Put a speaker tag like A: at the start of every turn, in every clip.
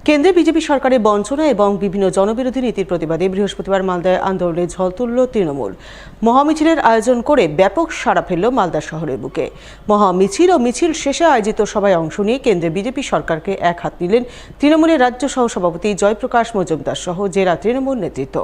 A: কেন্দ্রে বিজেপি সরকারের বঞ্চনা এবং বিভিন্ন জনবিরোধী নীতির প্রতিবাদে বৃহস্পতিবার মালদায় আন্দোলনে ঝড় তুলল তৃণমূল। মহামিছিলের আয়োজন করে ব্যাপক সাড়া ফেলল মালদা শহরের বুকে। মহামিছিল ও মিছিল শেষে আয়োজিত সভায় অংশ নিয়ে কেন্দ্রে বিজেপি সরকারকে এক হাত নিলেন তৃণমূলের রাজ্য সহ সভাপতি জয়প্রকাশ মজুমদার সহ জেলা তৃণমূল নেতৃত্ব।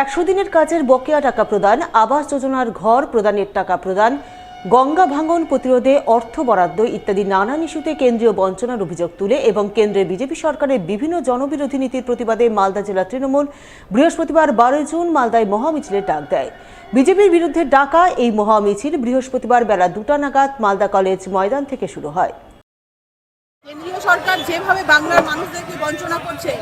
A: একশো দিনের কাজের বকেয়া টাকা প্রদান, আবাস যোজনার ঘর প্রদানের টাকা প্রদান, গঙ্গা ভাঙন প্রতিরোধে অর্থ বরাদ্দ ইত্যাদি নানান ইস্যুতে কেন্দ্রীয় বঞ্চনার অভিযোগ তুলে এবং কেন্দ্রের বিজেপি সরকারের বিভিন্ন জনবিরোধী নীতির প্রতিবাদে মালদা জেলা তৃণমূল বৃহস্পতিবার 12 জুন মালদায় মহামিছিলের ডাক দেয়। বিজেপির বিরুদ্ধে ডাকা এই মহামিছিল বৃহস্পতিবার বেলা 2টা নাগাদ মালদা কলেজ ময়দান থেকে শুরু হয়।
B: কেন্দ্রীয় সরকার যেভাবে বাংলার মানুষদেরকে বঞ্চনা করছে,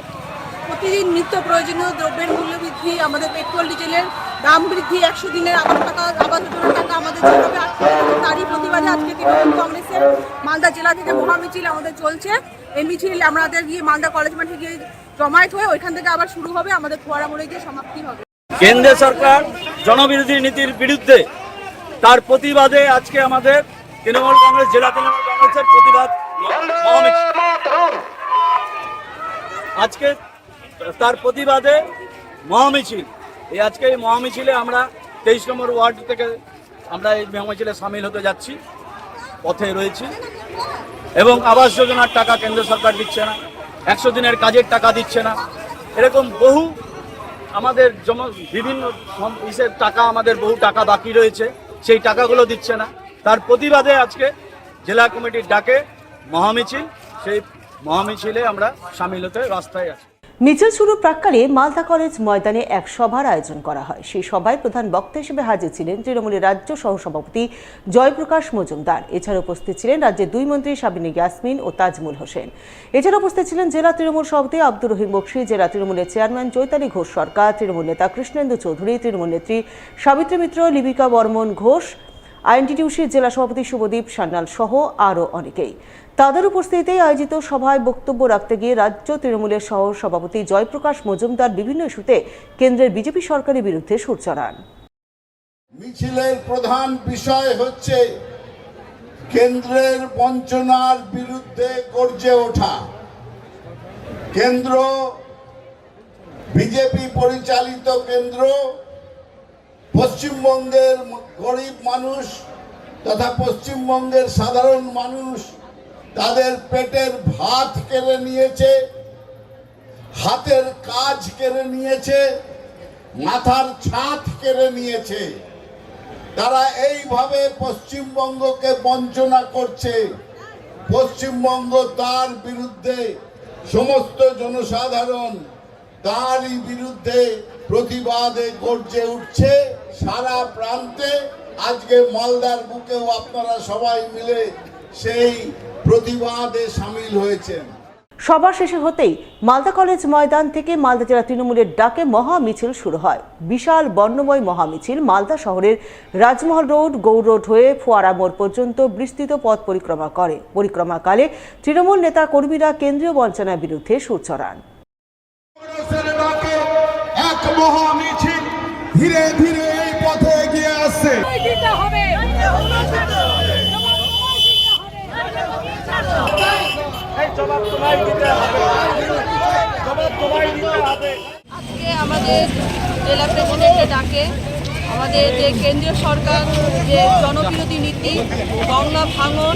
B: প্রতিদিন নিত্য প্রয়োজনীয় দ্রব্যের মূল্য বৃদ্ধি, আমাদের পেট্রোল ডিজেলের দাম বৃদ্ধি, 100 দিনের আবাস যোজনার টাকা আমাদের যেভাবে আটকে রেখেছে, তারই প্রতিবাদে আজকে তৃণমূল কংগ্রেসের মালদা জেলা থেকে মহামিছিল আমাদের চলছে। এই মিছিল আমাদের গিয়ে মালদা কলেজ মাঠে গিয়ে জমায়েত হয়ে ওইখান থেকে আবার শুরু হবে, আমাদের ফোয়ারা মোড়ে গিয়ে সমাপ্তি হবে।
C: কেন্দ্র সরকার জনবিরোধী নীতির বিরুদ্ধে তার প্রতিবাদে আজকে আমাদের তৃণমূল কংগ্রেস জেলা তৃণমূল কংগ্রেসের প্রতিবাদ মহামিছিল। আজকে তার প্রতিবাদে মহামিছিল, আজকে এই মহামিছিলে আমরা 23 নম্বর ওয়ার্ড থেকে আমরা এই মহামিছিলে সামিল হতে যাচ্ছি, পথে রয়েছি। এবং আবাস যোজনার টাকা কেন্দ্র সরকার দিচ্ছে না, 100 দিনের কাজের টাকা দিচ্ছে না, এরকম বহু আমাদের বিভিন্ন টাকা, আমাদের বহু টাকা বাকি রয়েছে, সেই টাকাগুলো দিচ্ছে না। তার প্রতিবাদে আজকে জেলা কমিটির ডাকে মহামিছিল, সেই মহামিছিলে আমরা সামিল হতে রাস্তায় আছি।
A: মিছিল শুরুর প্রাক্কালে মালদা কলেজ ময়দানে এক সভার আয়োজন করা হয়। সেই সভায় প্রধান বক্তা হিসেবে হাজির ছিলেন তৃণমূলের রাজ্য সহ সভাপতি জয়প্রকাশ মজুমদার। এছাড়া উপস্থিত ছিলেন রাজ্যের 2 মন্ত্রী সাবিনা ইয়াসমিন ও তাজমুল হোসেন। এছাড়া উপস্থিত ছিলেন জেলা তৃণমূল সভাপতি আব্দুর রহিম বক্সী, জেলা তৃণমূলের চেয়ারম্যান চৈতালি ঘোষ সরকার, তৃণমূল নেতা কৃষ্ণেন্দু চৌধুরী, তৃণমূল নেত্রী সাবিত্রী মিত্র, লিপিকা বর্মন ঘোষ, আইএনটিটিউসির জেলা সভাপতি শুভদীপ সান্যাল সহ আরও অনেকেই। তাদের উপস্থিতিতে আয়োজিত সভায় বক্তব্য রাখতে গিয়ে রাজ্য তৃণমূলের সহ সভাপতি জয়প্রকাশ মজুমদার বিভিন্ন ইস্যুতে কেন্দ্রের বিজেপি সরকারের বিরুদ্ধে সুর চড়ান।
D: মিছিলের প্রধান বিষয় হচ্ছে কেন্দ্রের বঞ্চনার বিরুদ্ধে গর্জে ওঠা। কেন্দ্র, বিজেপি পরিচালিত কেন্দ্র পশ্চিমবঙ্গের গরিব মানুষ তথা পশ্চিমবঙ্গের সাধারণ মানুষ তাদের পেটের ভাত কেড়ে নিয়েছে, হাতের কাজ কেড়ে নিয়েছে, মাথার ছাদ কেড়ে নিয়েছে। তারা এইভাবে পশ্চিমবঙ্গকে বঞ্চনা করছে। পশ্চিমবঙ্গ তার বিরুদ্ধে, সমস্ত জনসাধারণ তারই বিরুদ্ধে প্রতিবাদে গর্জে উঠছে সারা প্রান্তে। আজকে মালদার বুকেও আপনারা সবাই মিলে সেই প্রতিবাদে সামিল হয়েছেন।
A: সভা শেষে হতেই মালদা কলেজ ময়দান থেকে মালদা জেলা তৃণমূলের ডাকে মহামিছিল শুরু হয়। বিশাল বর্ণময় মহামিছিল মালদা শহরের রাজমহল রোড, গৌর রোড হয়ে ফোয়ারা মোড় পর্যন্ত বিস্তৃত পথ পরিক্রমা করে। পরিক্রমাকালে তৃণমূল নেতা কর্মীরা কেন্দ্রীয় বঞ্চনার বিরুদ্ধে সুর চড়ান।
D: এক মহামিছিল ধীরে ধীরে এই পথে এগিয়ে আসছে।
B: আজকে আমাদের জেলা প্রেসিডেন্টের ডাকে আমাদের যে কেন্দ্রীয় সরকার যে জনবিরোধী নীতি, গঙ্গা ভাঙন,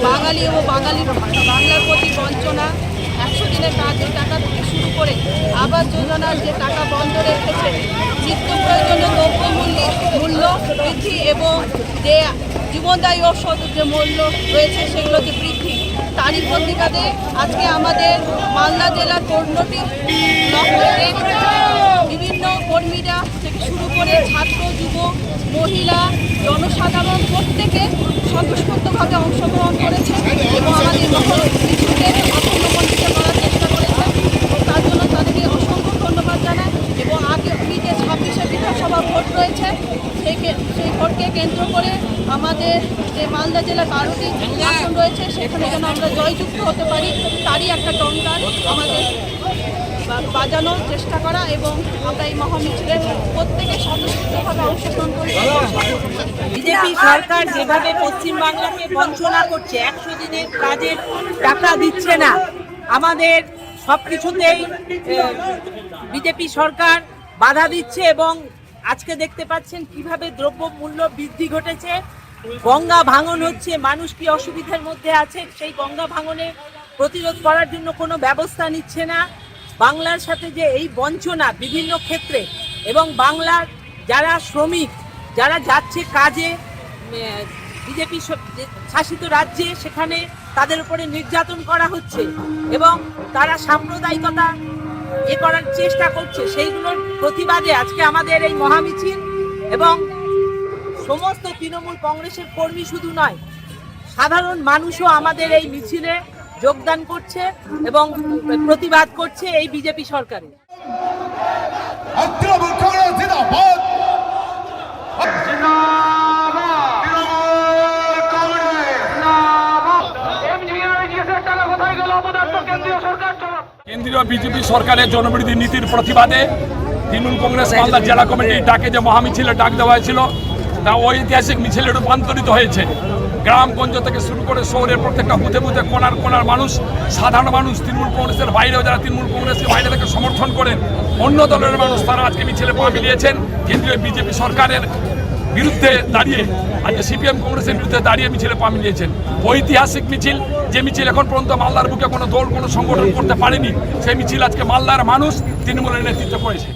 B: বাঙালি ও বাংলার প্রতি বঞ্চনা, 100 দিনের কাজের টাকা থেকে শুরু করে আবাস যোজনার যে টাকা বন্ধ রেখেছে, নিত্য প্রয়োজনীয় দ্রব্য মূল্য বৃদ্ধি এবং যে জীবনদায়ী ঔষধের যে মূল্য রয়েছে সেগুলো যে বৃদ্ধি, তারই প্রতিবাদে আজকে আমাদের মালদা জেলার 14টি ব্লক থেকে বিভিন্ন কর্মীরা থেকে শুরু করে ছাত্র, যুব, মহিলা, জনসাধারণ প্রত্যেকে স্বতঃস্ফূর্তভাবে অংশগ্রহণ করেছে এবং আমাদের মিছিলকে সাফল্যমণ্ডিত করার চেষ্টা করেছে। তার জন্য তাদেরকে অসংখ্য ধন্যবাদ জানাই। এবং আগামী যে 26শে বিধানসভা ভোট রয়েছে, সেই ভোটকে কেন্দ্র করে আমাদের যে মালদা জেলার 12টি আসন রয়েছে সেখানে যেন আমরা জয়যুক্ত হতে পারি তারই একটা টঙ্কার আমাদের বাজানোর চেষ্টা করা এবং আমরা এই মহামিছিলে প্রত্যেকে স্বতঃস্ফূর্তভাবে অংশগ্রহণ করি।
E: বিজেপি সরকার যেভাবে পশ্চিমবাংলাকে বঞ্চনা করছে, 100 দিনের কাজের টাকা দিচ্ছে না, আমাদের সবকিছুতেই বিজেপি সরকার বাধা দিচ্ছে এবং আজকে দেখতে পাচ্ছেন কিভাবে দ্রব্যমূল্য বৃদ্ধি ঘটেছে, গঙ্গা ভাঙন হচ্ছে, মানুষ কি অসুবিধার মধ্যে আছে, সেই গঙ্গা ভাঙনে প্রতিরোধ করার জন্য কোনো ব্যবস্থা নিচ্ছে না। বাংলার সাথে যে এই বঞ্চনা বিভিন্ন ক্ষেত্রে এবং বাংলার যারা শ্রমিক যারা যাচ্ছে কাজে বিজেপি শাসিত রাজ্যে, সেখানে তাদের উপরে নির্যাতন করা হচ্ছে এবং তারা সাম্প্রদায়িকতা করার চেষ্টা করছে, সেইগুলোর প্রতিবাদে আজকে আমাদের এই মহামিছিল এবং সমস্ত তৃণমূল কংগ্রেসের কর্মী শুধু নয়, সাধারণ মানুষও আমাদের এই মিছিলে যোগদান করছে এবং প্রতিবাদ করছে এই বিজেপি সরকারের।
D: তৃণমূল কংগ্রেস জিন্দাবাদ।
F: কেন্দ্রীয় বিজেপি সরকারের জনবিরোধী নীতির প্রতিবাদে তৃণমূল কংগ্রেস মালদা জেলা কমিটির ডাকে যে মহামিছিলের ডাক দেওয়া হয়েছিল তা ঐতিহাসিক মিছিলে রূপান্তরিত হয়েছে। গ্রামগঞ্জ থেকে শুরু করে শহরের প্রত্যেকটা বুথে বুথে কোনার কোনার মানুষ, সাধারণ মানুষ, তৃণমূল কংগ্রেসের বাইরেও যারা তৃণমূল কংগ্রেসকে বাইরে থেকে সমর্থন করেন অন্য দলের মানুষ, তারা আজকে মিছিলে পা মিলিয়েছেন কেন্দ্রীয় বিজেপি সরকারের বিরুদ্ধে দাঁড়িয়ে, আজকে সিপিএম কংগ্রেসের বিরুদ্ধে দাঁড়িয়ে মিছিলে পা মিলিয়েছেন। ঐতিহাসিক মিছিল, যে মিছিল এখন পর্যন্ত মালদার বুকে কোনো দল কোনো সংগঠন করতে পারেনি, সেই মিছিল আজকে মালদার মানুষ তৃণমূলের নেতৃত্ব করেছে।